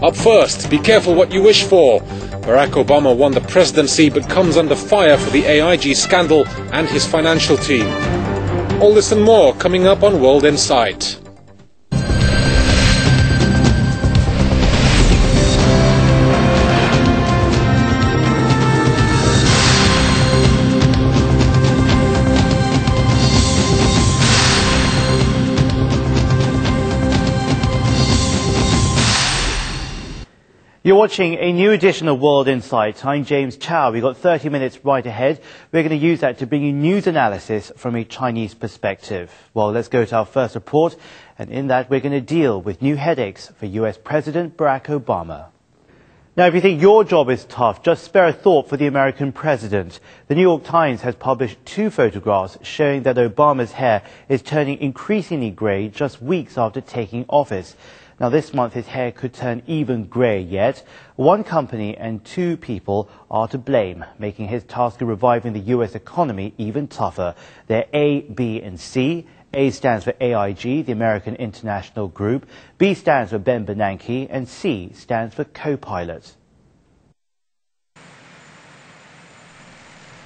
Up first, be careful what you wish for. Barack Obama won the presidency but comes under fire for the AIG scandal and his financial team. All this and more coming up on World Insight. You're watching a new edition of World Insight. I'm James Chow. We've got 30 minutes right ahead. We're going to use that to bring you news analysis from a Chinese perspective. Well, let's go to our first report. And in that, we're going to deal with new headaches for US President Barack Obama. Now, if you think your job is tough, just spare a thought for the American president. The New York Times has published 2 photographs showing that Obama's hair is turning increasingly grey just weeks after taking office. Now, this month his hair could turn even grey yet. One company and 2 people are to blame, making his task of reviving the US economy even tougher. They're A, B and C. A stands for AIG, the American International Group. B stands for Ben Bernanke. And C stands for Copilot.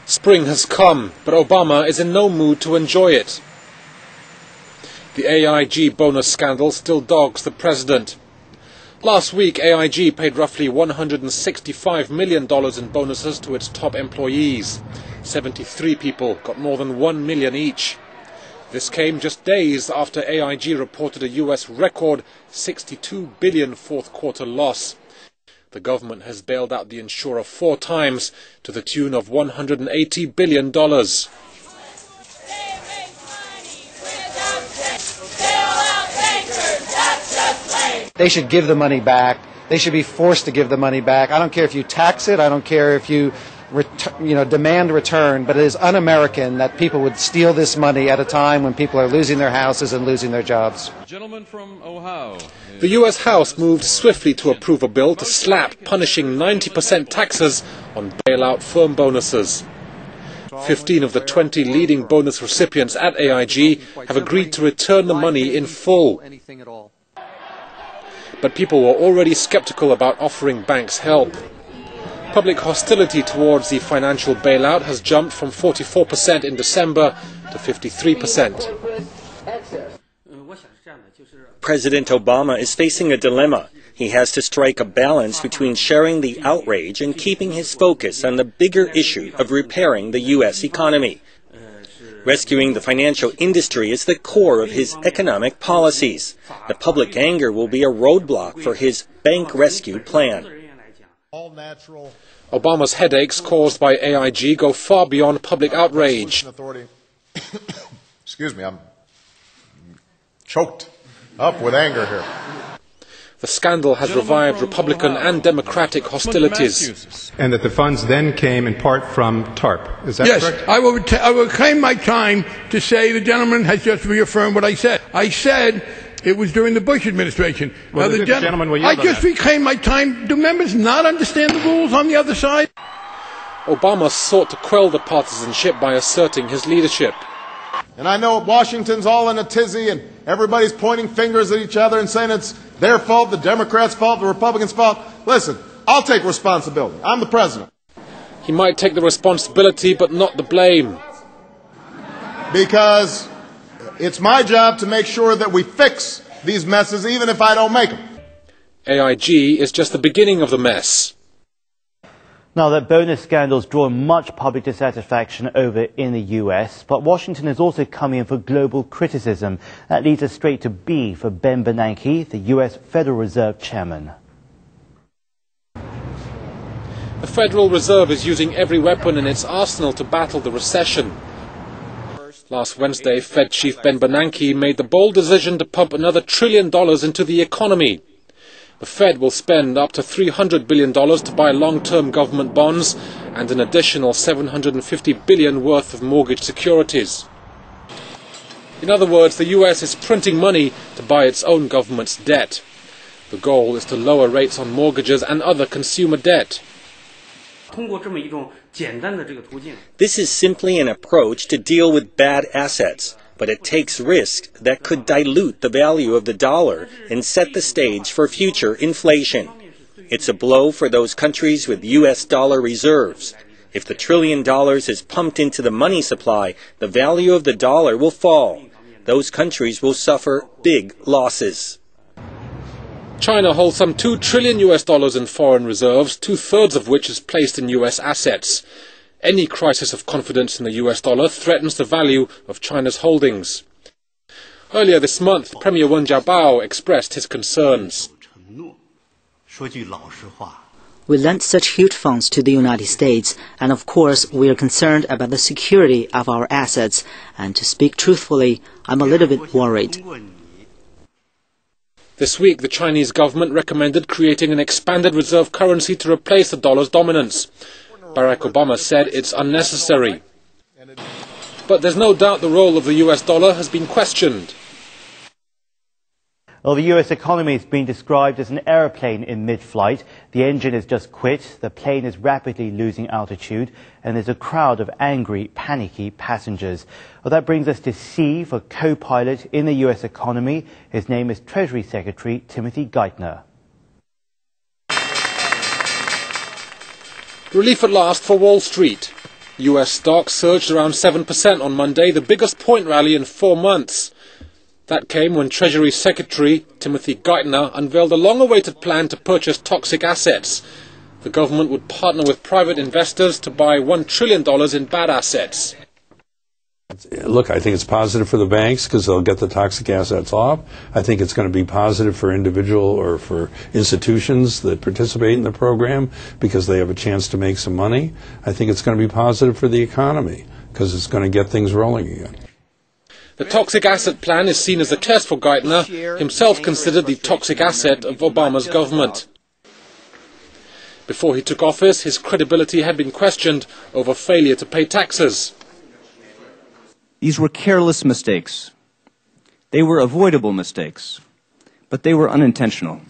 Spring has come, but Obama is in no mood to enjoy it. The AIG bonus scandal still dogs the president. Last week, AIG paid roughly $165 million in bonuses to its top employees. 73 people got more than $1 million each. This came just days after AIG reported a US record $62 billion fourth-quarter loss. The government has bailed out the insurer 4 times to the tune of $180 billion. They should give the money back. They should be forced to give the money back. I don't care if you tax it. I don't care if you demand return. But it is un-American that people would steal this money at a time when people are losing their houses and losing their jobs. Gentleman from Ohio. The U.S. House moved swiftly to approve a bill to slap punishing 90% taxes on bailout firm bonuses. 15 of the 20 leading bonus recipients at AIG have agreed to return the money in full. But people were already skeptical about offering banks help. Public hostility towards the financial bailout has jumped from 44% in December to 53%. President Obama is facing a dilemma. He has to strike a balance between sharing the outrage and keeping his focus on the bigger issue of repairing the U.S. economy. Rescuing the financial industry is the core of his economic policies. The public anger will be a roadblock for his bank rescue plan. Obama's headaches caused by AIG go far beyond public outrage. Excuse me, I'm choked up with anger here. The scandal has revived Republican and Democratic hostilities. And that the funds then came in part from TARP. Is that correct? Yes, I will claim my time to say the gentleman has just reaffirmed what I said. I said it was during the Bush administration. Well, now, I just reclaimed my time. Do members not understand the rules on the other side? Obama sought to quell the partisanship by asserting his leadership. And I know Washington's all in a tizzy and everybody's pointing fingers at each other and saying it's their fault, the Democrats' fault, the Republicans' fault. Listen, I'll take responsibility. I'm the president. He might take the responsibility, but not the blame. Because it's my job to make sure that we fix these messes, even if I don't make them. AIG is just the beginning of the mess. Now, that bonus scandal has drawn much public dissatisfaction over in the US, but Washington is also coming in for global criticism. That leads us straight to B for Ben Bernanke, the US Federal Reserve Chairman. The Federal Reserve is using every weapon in its arsenal to battle the recession. Last Wednesday, Fed Chief Ben Bernanke made the bold decision to pump another $1 trillion into the economy. The Fed will spend up to $300 billion to buy long-term government bonds and an additional $750 billion worth of mortgage securities. In other words, the US is printing money to buy its own government's debt. The goal is to lower rates on mortgages and other consumer debt. This is simply an approach to deal with bad assets, but it takes risk that could dilute the value of the dollar and set the stage for future inflation. It's a blow for those countries with U.S. dollar reserves. If the $1 trillion is pumped into the money supply, the value of the dollar will fall. Those countries will suffer big losses. China holds some $2 trillion in foreign reserves, 2/3 of which is placed in US assets. Any crisis of confidence in the US dollar threatens the value of China's holdings. Earlier this month, Premier Wen Jiabao expressed his concerns. We lent such huge funds to the United States, and of course we are concerned about the security of our assets, and to speak truthfully, I'm a little bit worried. This week, the Chinese government recommended creating an expanded reserve currency to replace the dollar's dominance. Barack Obama said it's unnecessary. But there's no doubt the role of the US dollar has been questioned. Well, the US economy has been described as an aeroplane in mid-flight. The engine has just quit, the plane is rapidly losing altitude, and there's a crowd of angry, panicky passengers. Well, that brings us to C for co-pilot in the US economy. His name is Treasury Secretary Timothy Geithner. Relief at last for Wall Street. US stocks surged around 7% on Monday, the biggest point rally in 4 months. That came when Treasury Secretary Timothy Geithner unveiled a long-awaited plan to purchase toxic assets. The government would partner with private investors to buy $1 trillion in bad assets. Look, I think it's positive for the banks because they'll get the toxic assets off. I think it's going to be positive for individual or for institutions that participate in the program because they have a chance to make some money. I think it's going to be positive for the economy because it's going to get things rolling again. The toxic asset plan is seen as a test for Geithner, himself considered the toxic asset of Obama's government. Before he took office, his credibility had been questioned over failure to pay taxes. These were careless mistakes. They were avoidable mistakes, but they were unintentional.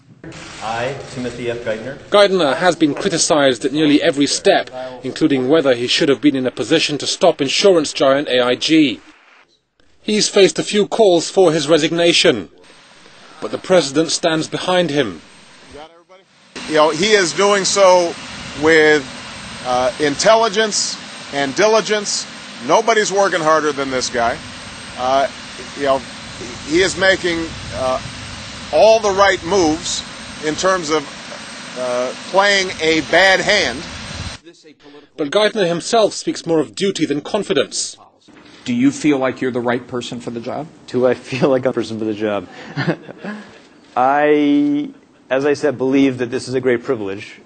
I, Timothy F. Geithner. Geithner has been criticized at nearly every step, including whether he should have been in a position to stop insurance giant AIG. He's faced a few calls for his resignation, but the president stands behind him. You know, he is doing so with intelligence and diligence. Nobody's working harder than this guy. You know, he is making all the right moves in terms of playing a bad hand. But Geithner himself speaks more of duty than confidence. Do you feel like you're the right person for the job? Do I feel like I'm the person for the job? I, as I said, believe that this is a great privilege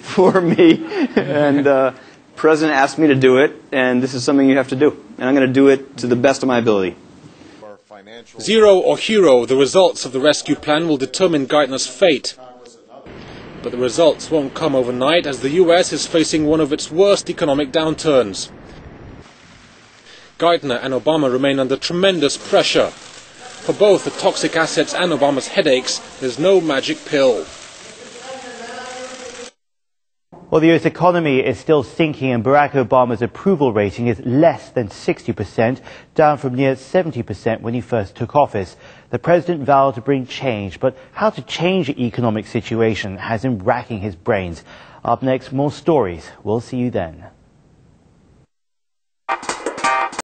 for me. And the President asked me to do it, and this is something you have to do. And I'm going to do it to the best of my ability. Zero or hero, the results of the rescue plan will determine Geithner's fate. But the results won't come overnight as the US is facing one of its worst economic downturns. Geithner and Obama remain under tremendous pressure. For both the toxic assets and Obama's headaches, there's no magic pill. Well, the US economy is still sinking and Barack Obama's approval rating is less than 60%, down from near 70% when he first took office. The president vowed to bring change, but how to change the economic situation has him racking his brains. Up next, more stories. We'll see you then.